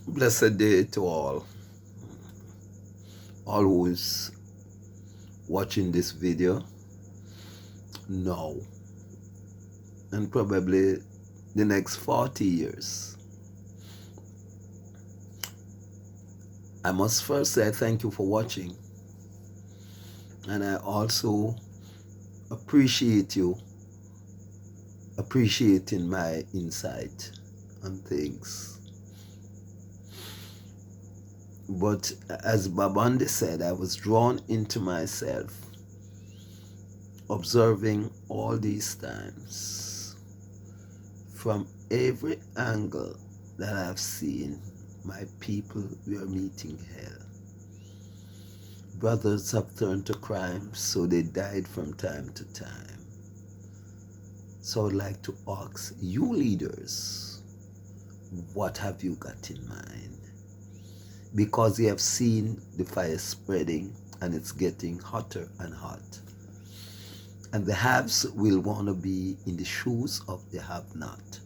Blessed day to all who is watching this video now and probably the next 40 years. I must first say thank you for watching, and I also appreciate you appreciating my insight on things. But as Babande said, I was drawn into myself, observing all these times. From every angle that I've seen, my people were meeting hell. Brothers have turned to crime, so they died from time to time. So I'd like to ask you leaders, what have you got in mind? Because you have seen the fire spreading and it's getting hotter and hot. And the haves will want to be in the shoes of the have-not.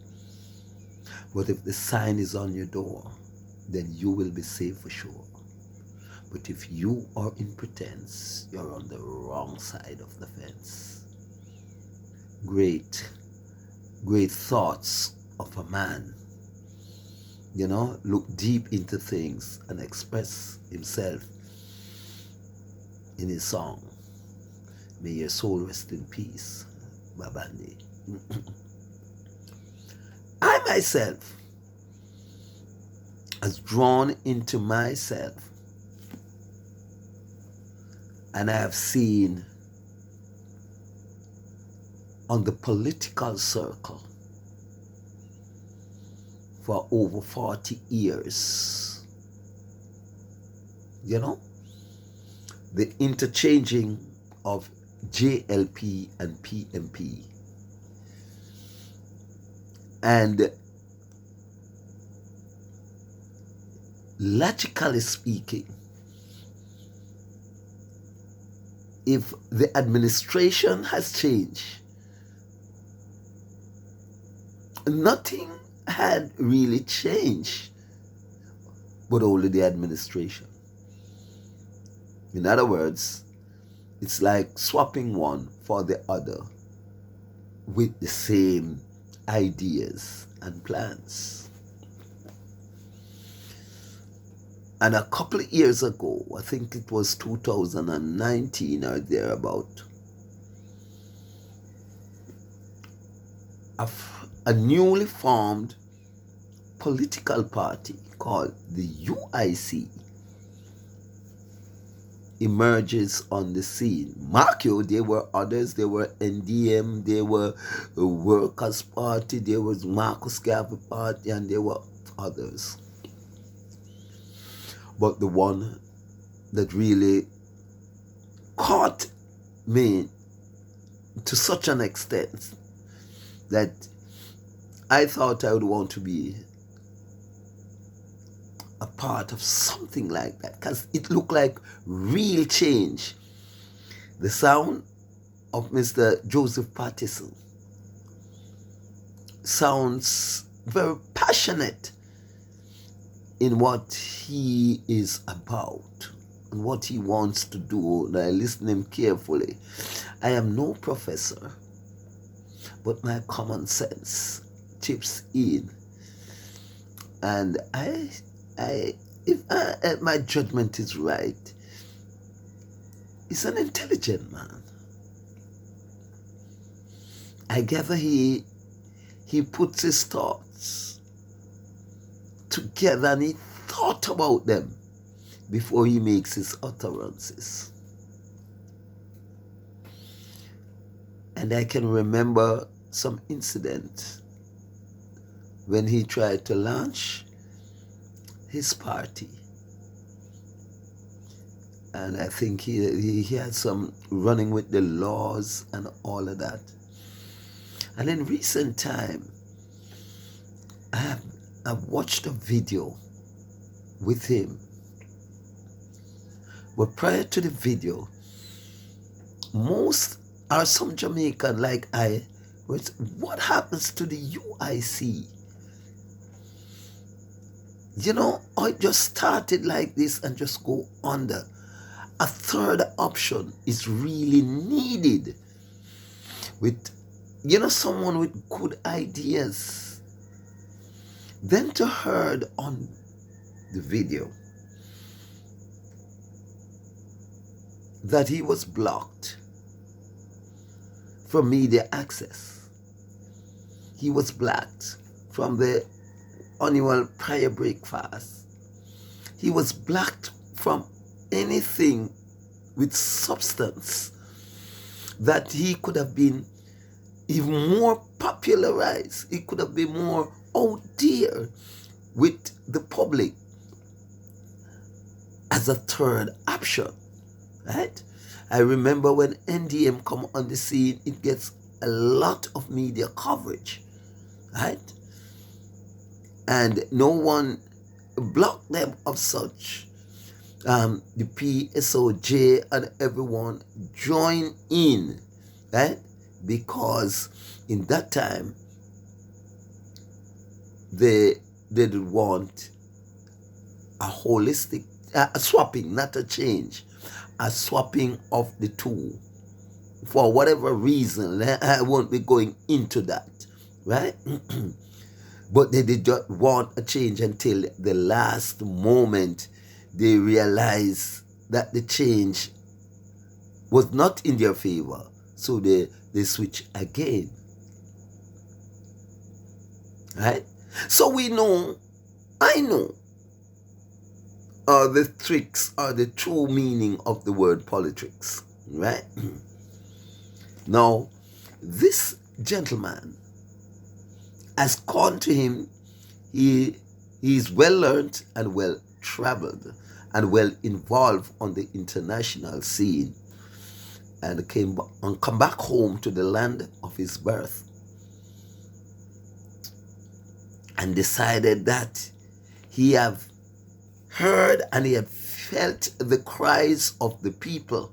But if the sign is on your door, then you will be safe for sure. But if you are in pretense, you're on the wrong side of the fence. Great thoughts of a man, look deep into things and express himself in his song. May your soul rest in peace, Babande. I myself has drawn into myself, and I have seen on the political circle for over 40 years, the interchanging of JLP and PMP. And logically speaking, if the administration has changed, nothing had really changed, but only the administration. In other words, it's like swapping one for the other with the same ideas and plans. And a couple of years ago, I think it was 2019 or thereabout, a newly formed political party called the UIC emerges on the scene. Mark you, there were others. There were NDM, there were the Workers' Party, there was Marcus Garvey Party, and there were others. But the one that really caught me to such an extent that I thought I would want to be a part of something like that, because it looked like real change. The sound of Mr. Joseph Pattison sounds very passionate in what he is about and what he wants to do. And I listen to him carefully. I am no professor, but my common sense chips in, and if my judgment is right, he's an intelligent man. I gather he puts his thoughts together and he thought about them before he makes his utterances. And I can remember some incident when he tried to launch his party. And I think he had some running with the laws and all of that. And in recent time, I've watched a video with him. But prior to the video, most are some Jamaican like I, what happens to the UIC? I just started like this and just go under. A third option is really needed with, someone with good ideas. Then to heard on the video that he was blocked from media access. He was blocked from the annual prayer breakfast. He was blocked from anything with substance that he could have been even more popularized. He could have been more out there with the public as a third option, right? I remember when NDM come on the scene, it gets a lot of media coverage, right? And no one blocked them of such. The PSOJ and everyone join in, right? Because in that time, they didn't want a holistic, a swapping, not a change, a swapping of the two. For whatever reason, I won't be going into that, right? But they did not want a change until the last moment they realized that the change was not in their favor. So they switch again. Right? So we know, I know, the tricks are the true meaning of the word politics. Right? Now, this gentleman has gone to him. He is well learned and well traveled and well involved on the international scene, and come back home to the land of his birth and decided that he have heard and he had felt the cries of the people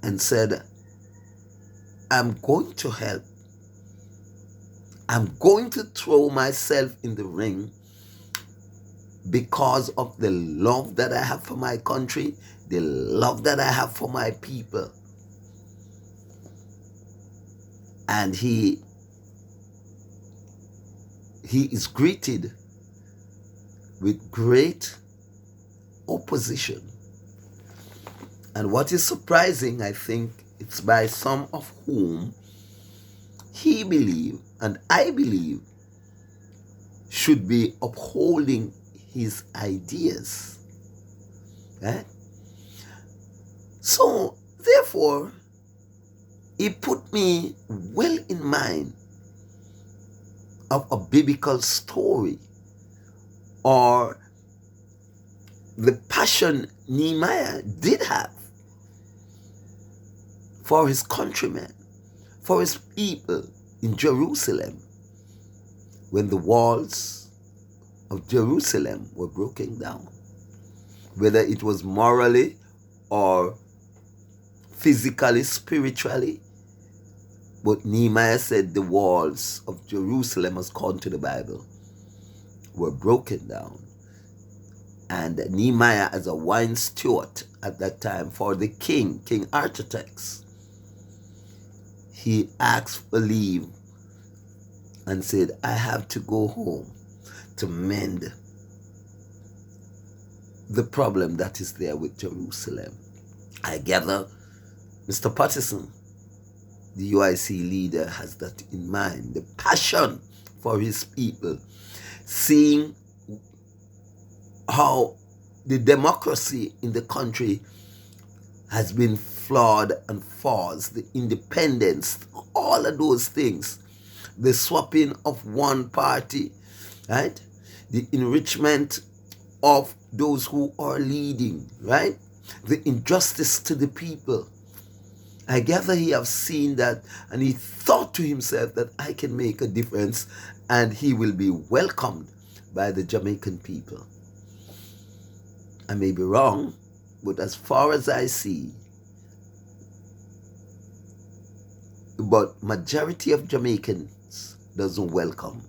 and said, I'm going to help. I'm going to throw myself in the ring because of the love that I have for my country, the love that I have for my people. And he is greeted with great opposition. And what is surprising, I think, it's by some of whom he believed, and I believe, should be upholding his ideas. Right? So, therefore, he put me well in mind of a biblical story, or the passion Nehemiah did have for his countrymen, for his people in Jerusalem, when the walls of Jerusalem were broken down, whether it was morally or physically, spiritually. But Nehemiah said the walls of Jerusalem, as according to the Bible, were broken down. And Nehemiah, as a wine steward at that time for the king, King Artaxerxes, he asked for leave and said, I have to go home to mend the problem that is there with Jerusalem. I gather Mr. Patterson, the UIC leader, has that in mind, the passion for his people, seeing how the democracy in the country has been flawed and forced, the independence, all of those things, the swapping of one party, right? The enrichment of those who are leading, right? The injustice to the people. I gather he have seen that, and he thought to himself that I can make a difference and he will be welcomed by the Jamaican people. I may be wrong, but as far as I see, but majority of Jamaicans doesn't welcome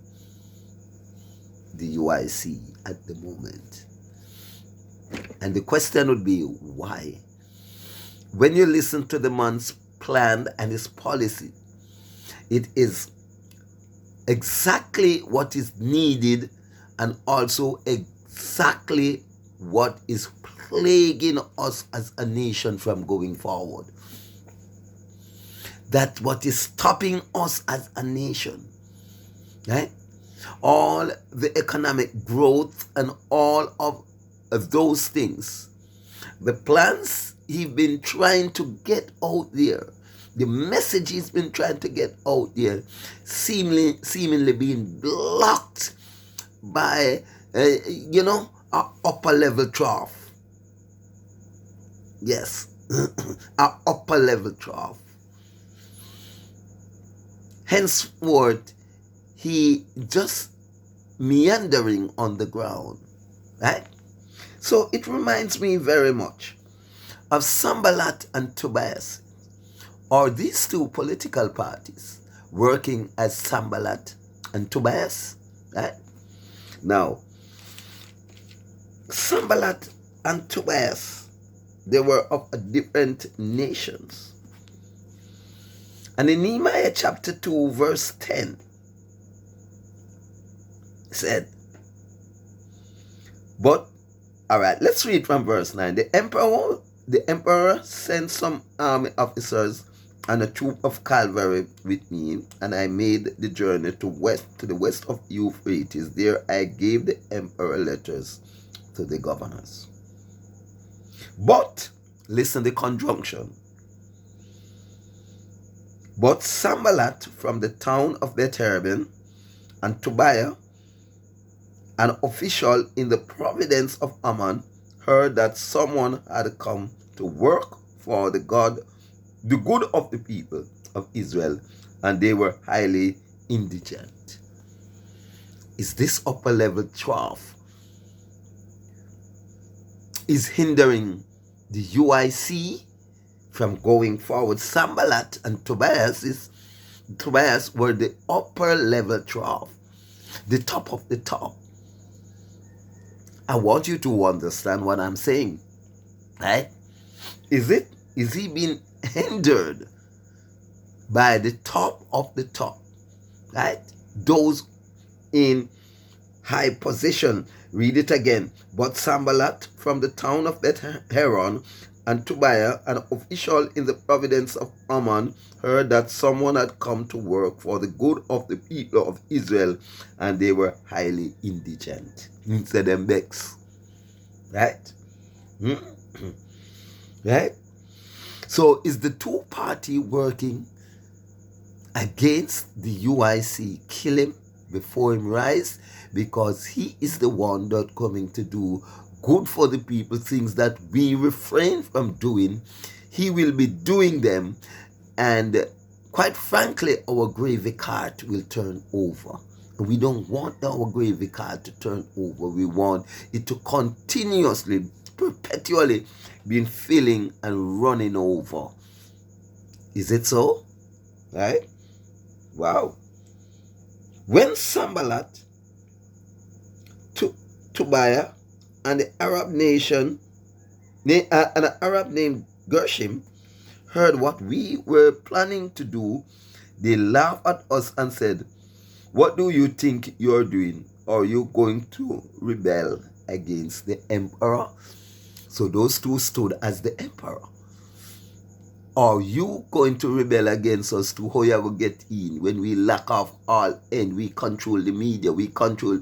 the UIC at the moment. And the question would be, why? When you listen to the man's plan and his policy, it is exactly what is needed and also exactly what is plaguing us as a nation from going forward. That's what is stopping us as a nation, right? All the economic growth and all of those things, the plans he's been trying to get out there, the message he's been trying to get out there, seemingly being blocked by, our upper level trough. Yes, our upper level trough. Henceforth, he just meandering on the ground, right? So it reminds me very much of Sanballat and Tobias, or these two political parties working as Sanballat and Tobias, right? Now, Sanballat and Tobias, they were of different nations. And in Nehemiah chapter 2, verse 10, said, but, all right, let's read from verse 9. The emperor sent some army officers and a troop of cavalry with me, and I made the journey to the west of Euphrates. There I gave the emperor letters to the governors. But, listen the conjunction. But Sanballat from the town of Beth-Haraben and Tobiah, an official in the province of Ammon, heard that someone had come to work for the good of the people of Israel, and they were highly indigent. Is this upper level trough is hindering the UIC from going forward? Sanballat and Tobias were the upper level trough, the top of the top. I want you to understand what I'm saying, right? Is he being hindered by the top of the top, right? Those in high position. Read it again. But Sanballat from the town of Beth-Horon and Tobiah, an official in the province of Ammon, heard that someone had come to work for the good of the people of Israel, and they were highly indigent. Instead of Bex. Right? Right? So is the two-party working against the UIC? Kill him before him rise, because he is the one that coming to do good for the people, things that we refrain from doing. He will be doing them, and quite frankly, our gravy cart will turn over. We don't want our gravy cart to turn over. We want it to continuously, perpetually be filling and running over. Is it so? Right? Wow. When Sanballat, Tobiah, and the Arab nation, and an Arab named Gershom, heard what we were planning to do, they laughed at us and said, what do you think you're doing? Are you going to rebel against the emperor? So those two stood as the emperor. Are you going to rebel against us too? How you going to get in when we lack off all end? We control the media, we control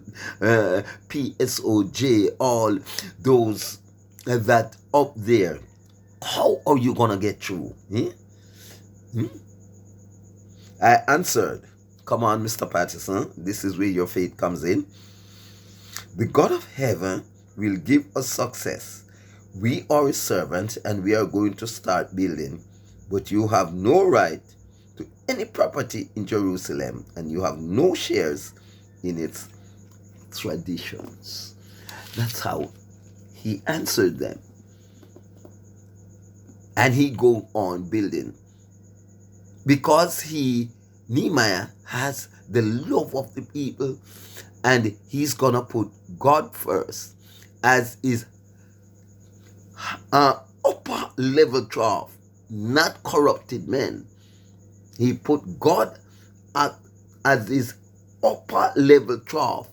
PSOJ, all those that up there. How are you going to get through? I answered, come on, Mr. Patterson, this is where your faith comes in. The God of heaven will give us success. We are his servant and we are going to start building. But you have no right to any property in Jerusalem, and you have no shares in its traditions. That's how he answered them. And he go on building. Because he Nehemiah has the love of the people, and he's gonna put God first as his upper level draft, not corrupted men. He put God as his upper level draft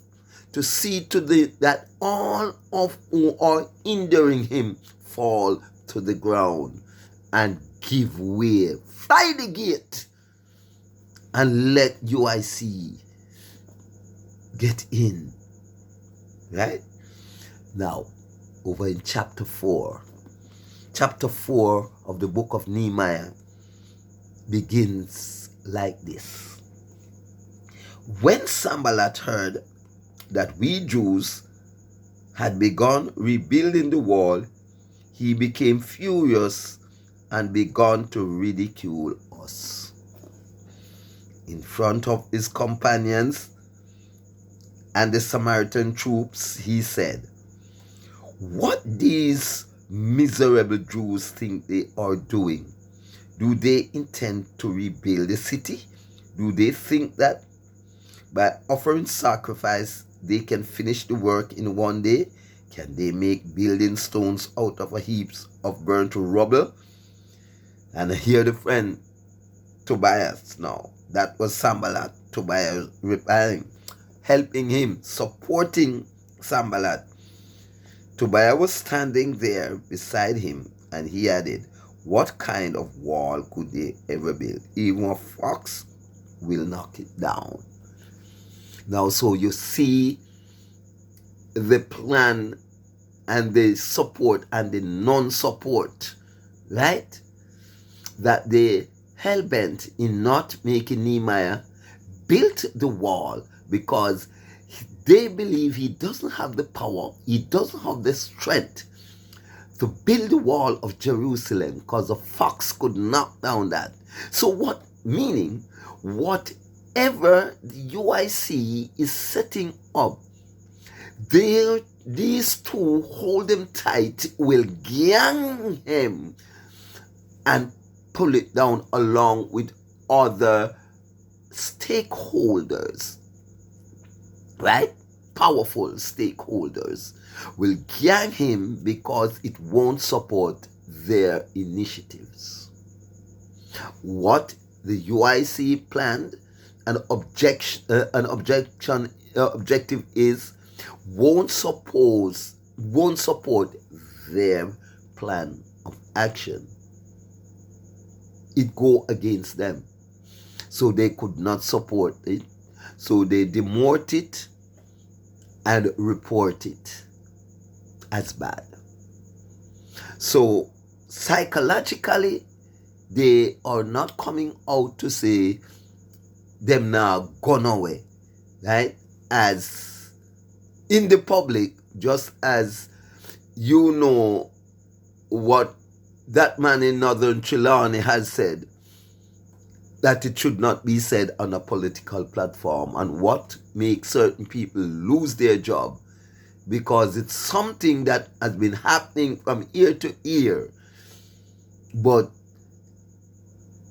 to see to that all of who are hindering him fall to the ground and give way. Fly the gate and let UIC get in. Right? Now, over in chapter 4 of the book of Nehemiah begins like this. When Sanballat heard that we Jews had begun rebuilding the wall, he became furious and began to ridicule us. In front of his companions and the Samaritan troops, he said, "What these miserable Jews think they are doing? Do they intend to rebuild the city? Do they think that by offering sacrifice they can finish the work in one day? Can they make building stones out of heaps of burnt rubble?" And here the friend Tobias now. That was Sanballat. Tobias replying, helping him, supporting Sanballat. Tobiah was standing there beside him, and he added, "What kind of wall could they ever build? Even a fox will knock it down." Now, so you see the plan and the support and the non-support, right? That they hell-bent in not making Nehemiah build the wall because they believe he doesn't have the power, he doesn't have the strength to build the wall of Jerusalem because a fox could knock down that. So what meaning, whatever the UIC is setting up, these two hold him tight, will gang him and pull it down along with other stakeholders, right? Powerful stakeholders will gang him because it won't support their initiatives. What the UIC planned, an objective is won't support their plan of action. It go against them, so they could not support it, so they demote it and report it as bad. So psychologically, they are not coming out to say them now gone away, right? As in the public, just as you know what that man in Northern Trelawney has said, that it should not be said on a political platform, and what makes certain people lose their job because it's something that has been happening from year to year, but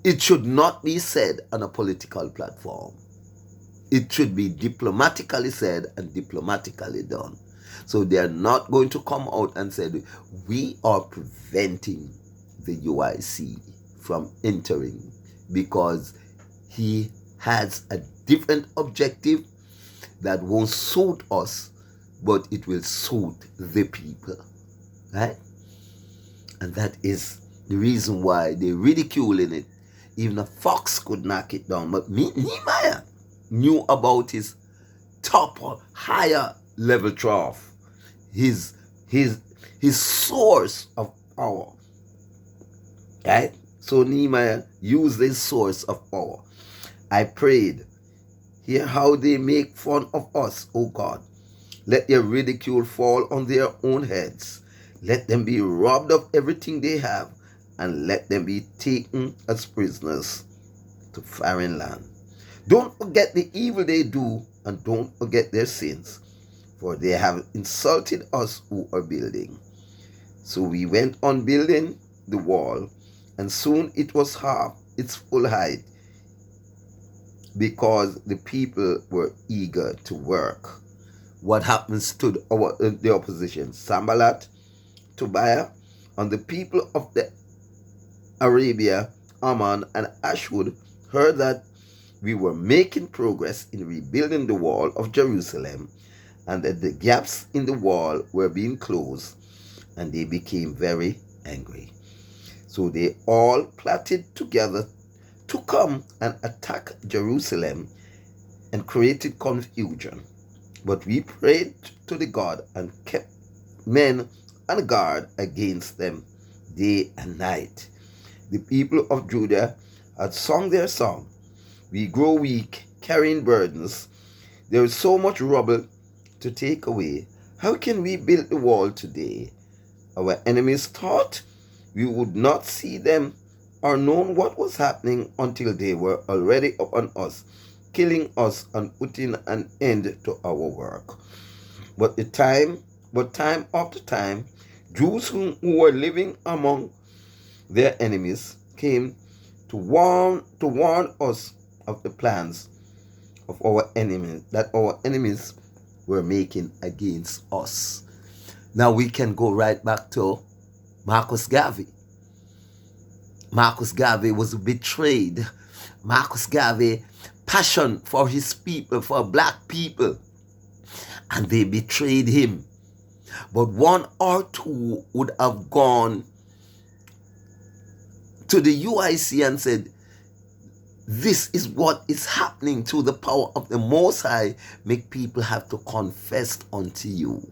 it should not be said on a political platform. It should be diplomatically said and diplomatically done. So they are not going to come out and say, we are preventing the UIC from entering because he has a different objective that won't suit us, but it will suit the people, right? And that is the reason why they're ridiculing it. Even a fox could knock it down. But Nehemiah knew about his top or higher level trough, his source of power, right? So Nehemiah used this source of power. I prayed, hear how they make fun of us, O God. Let their ridicule fall on their own heads. Let them be robbed of everything they have, and let them be taken as prisoners to foreign land. Don't forget the evil they do, and don't forget their sins, for they have insulted us who are building. So we went on building the wall, and soon it was half its full height. because the people were eager to work. What happens to the opposition? Sanballat, Tobiah, and the people of the Arabia, Ammon, and Ashwood heard that we were making progress in rebuilding the wall of Jerusalem and that the gaps in the wall were being closed, and they became very angry. So they all plotted together to come and attack Jerusalem and created confusion. But we prayed to the God and kept men on guard against them day and night. The people of Judah had sung their song. We grow weak, carrying burdens. There is so much rubble to take away. How can we build the wall today? Our enemies thought we would not see them or know what was happening until they were already upon us, killing us and putting an end to our work. But time after time, Jews who were living among their enemies came to warn us of the plans of our enemies that our enemies were making against us. Now we can go right back to Marcus Garvey. Marcus Garvey was betrayed. Marcus Garvey passion for his people, for black people, and they betrayed him. But one or two would have gone to the UIC and said, this is what is happening through the power of the Most High. Make people have to confess unto you.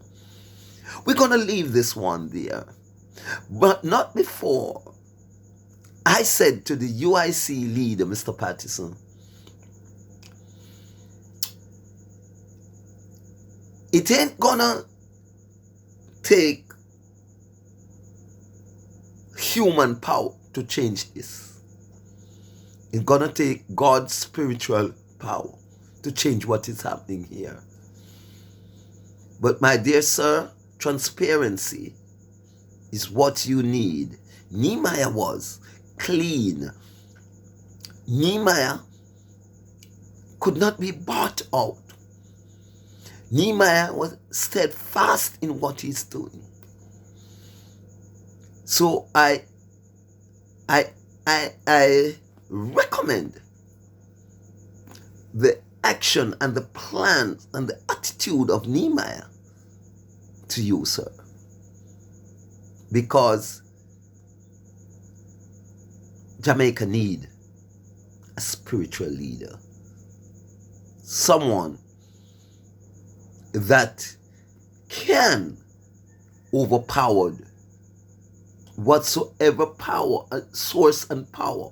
We're going to leave this one there, but not before I said to the UIC leader, Mr. Patterson, it ain't gonna take human power to change this. It's gonna take God's spiritual power to change what is happening here. But my dear sir, transparency is what you need. Nehemiah was clean. Nehemiah could not be bought out. Nehemiah was steadfast in what he's doing. So I recommend the action and the plans and the attitude of Nehemiah to you, sir. Because Jamaica need a spiritual leader. Someone that can overpower whatsoever power, source and power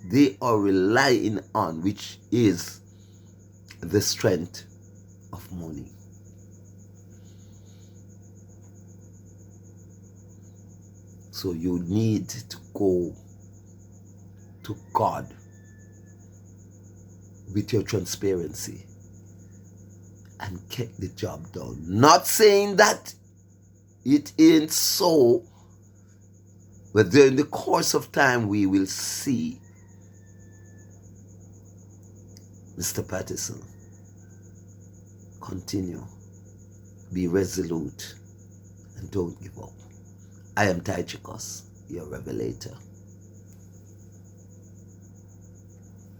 they are relying on, which is the strength of money. So you need to go to God with your transparency and get the job done. Not saying that it ain't so, but during the course of time we will see. Mr. Patterson, continue, be resolute, and don't give up. I am Tychicus, your revelator.